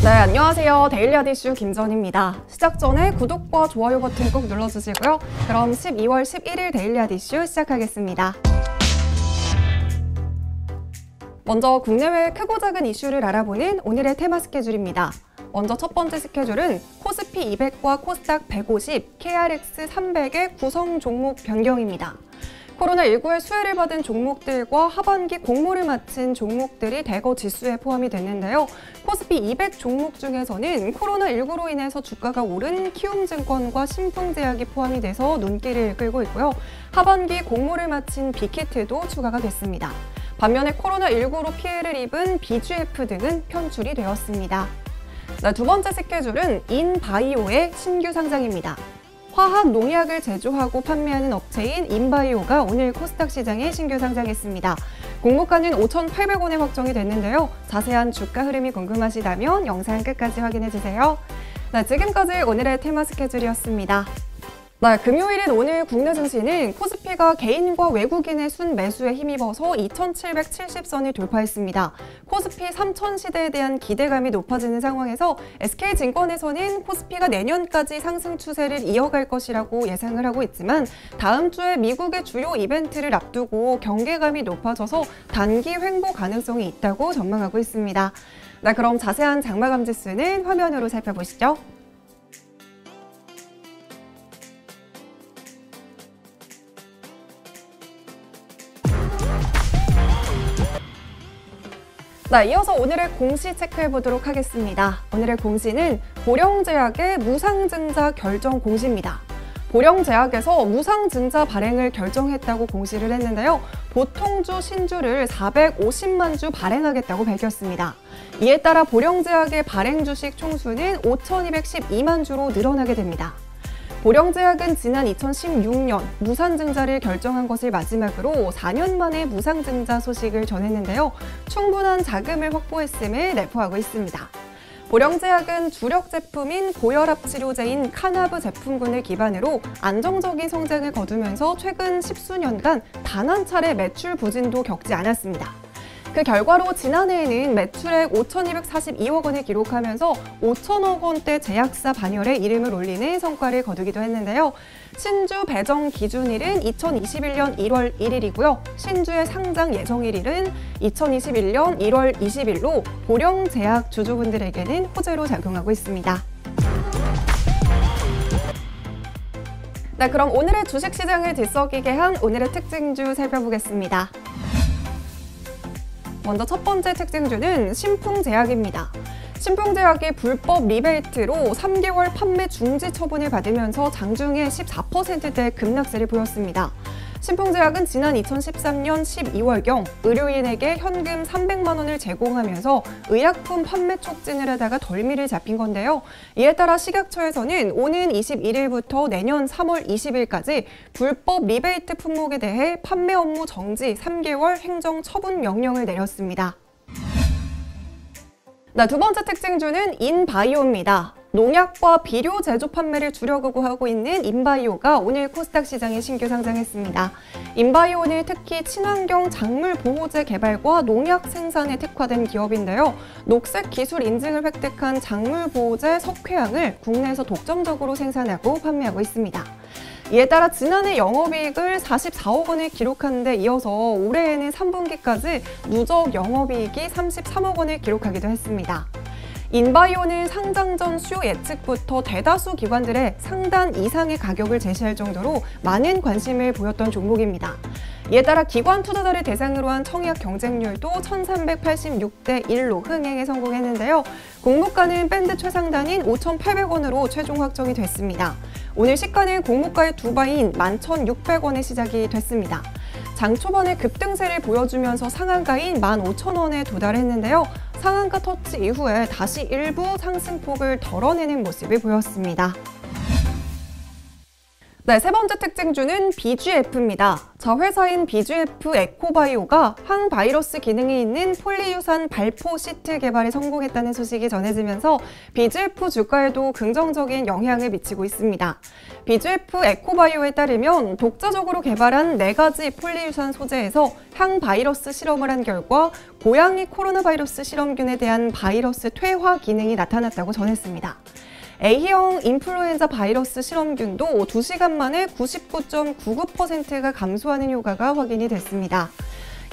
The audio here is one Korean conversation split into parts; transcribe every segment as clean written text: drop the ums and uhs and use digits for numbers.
네, 안녕하세요. 데일리앗 이슈 김전입니다. 시작 전에 구독과 좋아요 버튼 꼭 눌러주시고요. 그럼 12월 11일 데일리앗 이슈 시작하겠습니다. 먼저 국내외 크고 작은 이슈를 알아보는 오늘의 테마 스케줄입니다. 먼저 첫 번째 스케줄은 코스피 200과 코스닥 150, KRX 300의 구성 종목 변경입니다. 코로나19의 수혜를 받은 종목들과 하반기 공모를 마친 종목들이 대거 지수에 포함이 됐는데요. 코스피 200 종목 중에서는 코로나19로 인해서 주가가 오른 키움증권과 신풍제약이 포함이 돼서 눈길을 끌고 있고요. 하반기 공모를 마친 빅히트도 추가가 됐습니다. 반면에 코로나19로 피해를 입은 BGF 등은 편출이 되었습니다. 두 번째 스케줄은 인바이오의 신규 상장입니다. 화학 농약을 제조하고 판매하는 업체인 인바이오가 오늘 코스닥 시장에 신규 상장했습니다. 공모가는 5,800원에 확정이 됐는데요. 자세한 주가 흐름이 궁금하시다면 영상 끝까지 확인해주세요. 지금까지 오늘의 테마 스케줄이었습니다. 금요일인 오늘 국내 증시는 코스피가 개인과 외국인의 순매수에 힘입어서 2,770선을 돌파했습니다. 코스피 3,000시대에 대한 기대감이 높아지는 상황에서 SK증권에서는 코스피가 내년까지 상승 추세를 이어갈 것이라고 예상을 하고 있지만 다음 주에 미국의 주요 이벤트를 앞두고 경계감이 높아져서 단기 횡보 가능성이 있다고 전망하고 있습니다. 그럼 자세한 장마감 지수는 화면으로 살펴보시죠. 이어서 오늘의 공시 체크해보도록 하겠습니다. 오늘의 공시는 보령제약의 무상증자 결정 공시입니다. 보령제약에서 무상증자 발행을 결정했다고 공시를 했는데요. 보통주 신주를 450만 주 발행하겠다고 밝혔습니다. 이에 따라 보령제약의 발행 주식 총수는 5,212만 주로 늘어나게 됩니다. 보령제약은 지난 2016년 무상증자를 결정한 것을 마지막으로 4년 만에 무상증자 소식을 전했는데요. 충분한 자금을 확보했음을 내포하고 있습니다. 보령제약은 주력 제품인 고혈압 치료제인 카나브 제품군을 기반으로 안정적인 성장을 거두면서 최근 10수년간 단 한 차례 매출 부진도 겪지 않았습니다. 그 결과로 지난해에는 매출액 5,242억 원을 기록하면서 5천억 원대 제약사 반열에 이름을 올리는 성과를 거두기도 했는데요. 신주 배정 기준일은 2021년 1월 1일이고요. 신주의 상장 예정일은 2021년 1월 20일로 보령제약 주주분들에게는 호재로 작용하고 있습니다. 그럼 오늘의 주식시장을 들썩이게 한 오늘의 특징주 살펴보겠습니다. 먼저 첫 번째 특징주는 신풍제약입니다. 신풍제약이 불법 리베이트로 3개월 판매 중지 처분을 받으면서 장중에 14%대 급락세를 보였습니다. 신풍제약은 지난 2013년 12월경 의료인에게 현금 300만 원을 제공하면서 의약품 판매 촉진을 하다가 덜미를 잡힌 건데요. 이에 따라 식약처에서는 오는 21일부터 내년 3월 20일까지 불법 리베이트 품목에 대해 판매 업무 정지 3개월 행정 처분 명령을 내렸습니다. 두 번째 특징주는 인바이오입니다. 농약과 비료 제조 판매를 주력으로 하고 있는 인바이오가 오늘 코스닥 시장에 신규 상장했습니다. 인바이오는 특히 친환경 작물 보호제 개발과 농약 생산에 특화된 기업인데요. 녹색 기술 인증을 획득한 작물 보호제 석회향을 국내에서 독점적으로 생산하고 판매하고 있습니다. 이에 따라 지난해 영업이익을 44억 원을 기록한 데 이어서 올해에는 3분기까지 누적 영업이익이 33억 원을 기록하기도 했습니다. 인바이오는 상장 전 수요 예측부터 대다수 기관들의 상단 이상의 가격을 제시할 정도로 많은 관심을 보였던 종목입니다. 이에 따라 기관 투자자를 대상으로 한 청약 경쟁률도 1,386대 1로 흥행에 성공했는데요. 공모가는 밴드 최상단인 5,800원으로 최종 확정이 됐습니다. 오늘 시가는 공모가의 2배인 11,600원에 시작이 됐습니다. 장 초반에 급등세를 보여주면서 상한가인 15,000원에 도달했는데요. 상한가 터치 이후에 다시 일부 상승폭을 덜어내는 모습을 보였습니다. 네, 세 번째 특징주는 BGF입니다. 자회사인 BGF 에코바이오가 항바이러스 기능이 있는 폴리유산 발포 시트 개발에 성공했다는 소식이 전해지면서 BGF 주가에도 긍정적인 영향을 미치고 있습니다. BGF 에코바이오에 따르면 독자적으로 개발한 4가지 폴리유산 소재에서 항바이러스 실험을 한 결과 고양이 코로나 바이러스 실험균에 대한 바이러스 퇴화 기능이 나타났다고 전했습니다. A형 인플루엔자 바이러스 실험균도 2시간 만에 99.99%가 감소하는 효과가 확인이 됐습니다.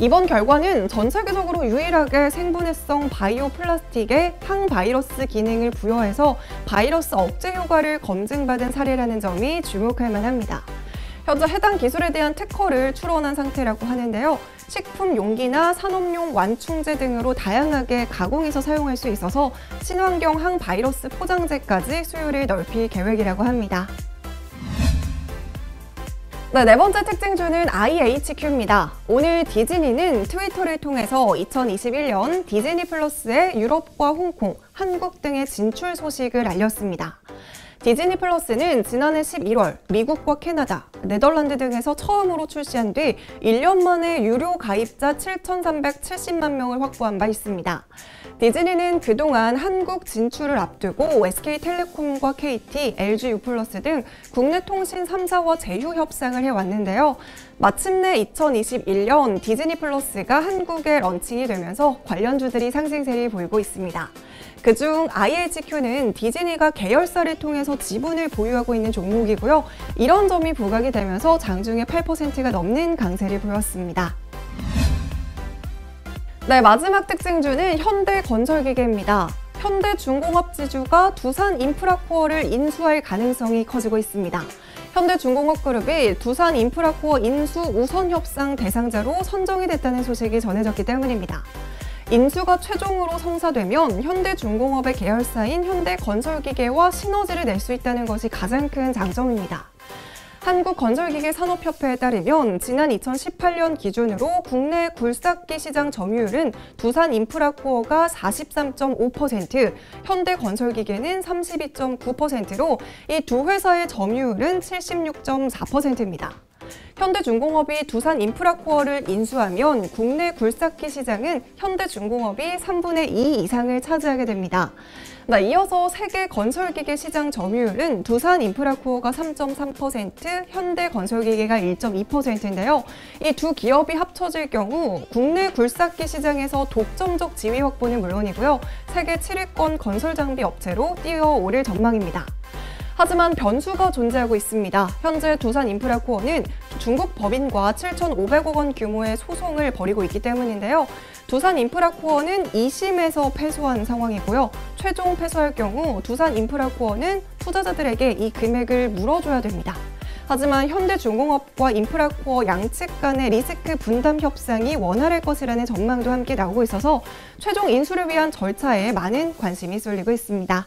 이번 결과는 전 세계적으로 유일하게 생분해성 바이오 플라스틱에 항바이러스 기능을 부여해서 바이러스 억제 효과를 검증받은 사례라는 점이 주목할 만합니다. 현재 해당 기술에 대한 특허를 출원한 상태라고 하는데요. 식품 용기나 산업용 완충제 등으로 다양하게 가공해서 사용할 수 있어서 친환경 항바이러스 포장재까지 수요를 넓힐 계획이라고 합니다. 네 번째 특징주는 IHQ입니다. 오늘 디즈니는 트위터를 통해서 2021년 디즈니 플러스의 유럽과 홍콩, 한국 등의 진출 소식을 알렸습니다. 디즈니 플러스는 지난해 11월 미국과 캐나다, 네덜란드 등에서 처음으로 출시한 뒤 1년 만에 유료 가입자 7,370만 명을 확보한 바 있습니다. 디즈니는 그동안 한국 진출을 앞두고 SK텔레콤과 KT, LG U+ 등 국내 통신 3사와 제휴 협상을 해왔는데요. 마침내 2021년 디즈니 플러스가 한국에 런칭이 되면서 관련주들이 상승세를 보이고 있습니다. 그중 IHQ는 디즈니가 계열사를 통해서 지분을 보유하고 있는 종목이고요. 이런 점이 부각이 되면서 장중에 8%가 넘는 강세를 보였습니다. 네, 마지막 특징주는 현대건설기계입니다. 현대중공업지주가 두산인프라코어를 인수할 가능성이 커지고 있습니다. 현대중공업그룹이 두산인프라코어 인수 우선 협상 대상자로 선정이 됐다는 소식이 전해졌기 때문입니다. 인수가 최종으로 성사되면 현대중공업의 계열사인 현대건설기계와 시너지를 낼 수 있다는 것이 가장 큰 장점입니다. 한국건설기계산업협회에 따르면 지난 2018년 기준으로 국내 굴삭기 시장 점유율은 두산인프라코어가 43.5%, 현대건설기계는 32.9%로 이 두 회사의 점유율은 76.4%입니다. 현대중공업이 두산인프라코어를 인수하면 국내 굴삭기 시장은 현대중공업이 3분의 2 이상을 차지하게 됩니다. 이어서 세계 건설기계 시장 점유율은 두산인프라코어가 3.3%, 현대건설기계가 1.2%인데요. 이 두 기업이 합쳐질 경우 국내 굴삭기 시장에서 독점적 지위 확보는 물론이고요. 세계 7위권 건설장비 업체로 뛰어오를 전망입니다. 하지만 변수가 존재하고 있습니다. 현재 두산인프라코어는 중국 법인과 7,500억 원 규모의 소송을 벌이고 있기 때문인데요. 두산인프라코어는 2심에서 패소한 상황이고요. 최종 패소할 경우 두산인프라코어는 투자자들에게 이 금액을 물어줘야 됩니다. 하지만 현대중공업과 인프라코어 양측 간의 리스크 분담 협상이 원활할 것이라는 전망도 함께 나오고 있어서 최종 인수를 위한 절차에 많은 관심이 쏠리고 있습니다.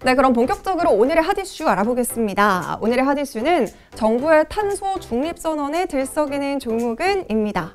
네, 그럼 본격적으로 오늘의 핫이슈 알아보겠습니다. 오늘의 핫이슈는 정부의 탄소 중립선언에 들썩이는 종목은입니다.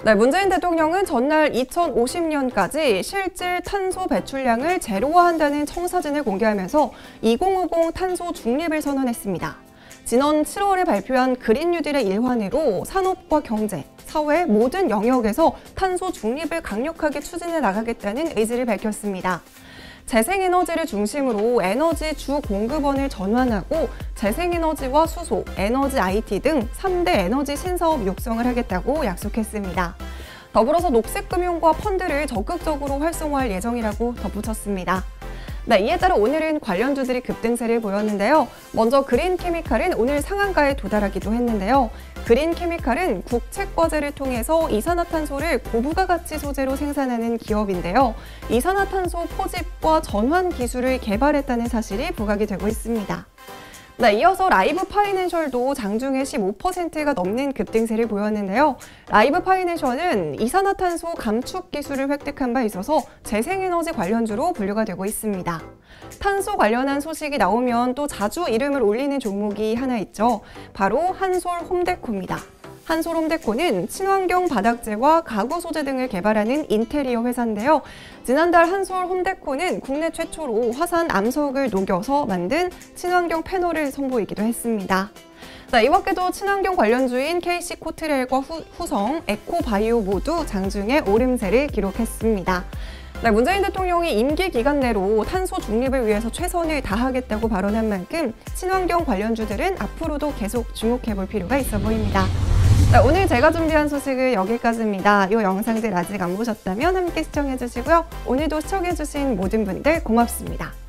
네, 문재인 대통령은 전날 2050년까지 실질 탄소 배출량을 제로화한다는 청사진을 공개하면서 2050 탄소 중립을 선언했습니다. 지난 7월에 발표한 그린 뉴딜의 일환으로 산업과 경제, 사회 모든 영역에서 탄소 중립을 강력하게 추진해 나가겠다는 의지를 밝혔습니다. 재생에너지를 중심으로 에너지 주 공급원을 전환하고 재생에너지와 수소, 에너지 IT 등 3대 에너지 신사업 육성을 하겠다고 약속했습니다. 더불어서 녹색금융과 펀드를 적극적으로 활성화할 예정이라고 덧붙였습니다. 네, 이에 따라 오늘은 관련주들이 급등세를 보였는데요. 먼저 그린케미칼은 오늘 상한가에 도달하기도 했는데요. 그린케미칼은 국책과제를 통해서 이산화탄소를 고부가가치 소재로 생산하는 기업인데요. 이산화탄소 포집과 전환 기술을 개발했다는 사실이 부각이 되고 있습니다. 네, 이어서 라이브 파이낸셜도 장중에 15%가 넘는 급등세를 보였는데요. 라이브 파이낸셜은 이산화탄소 감축 기술을 획득한 바 있어서 재생에너지 관련주로 분류가 되고 있습니다. 탄소 관련한 소식이 나오면 또 자주 이름을 올리는 종목이 하나 있죠. 바로 한솔 홈데코입니다. 한솔홈데코는 친환경 바닥재와 가구 소재 등을 개발하는 인테리어 회사인데요. 지난달 한솔홈데코는 국내 최초로 화산 암석을 녹여서 만든 친환경 패널을 선보이기도 했습니다. 이 밖에도 친환경 관련주인 KC코트렐과 후성, 에코바이오 모두 장중에 오름세를 기록했습니다. 문재인 대통령이 임기 기간 내로 탄소 중립을 위해서 최선을 다하겠다고 발언한 만큼 친환경 관련주들은 앞으로도 계속 주목해볼 필요가 있어 보입니다. 오늘 제가 준비한 소식은 여기까지입니다. 이 영상들 아직 안 보셨다면 함께 시청해주시고요. 오늘도 시청해주신 모든 분들 고맙습니다.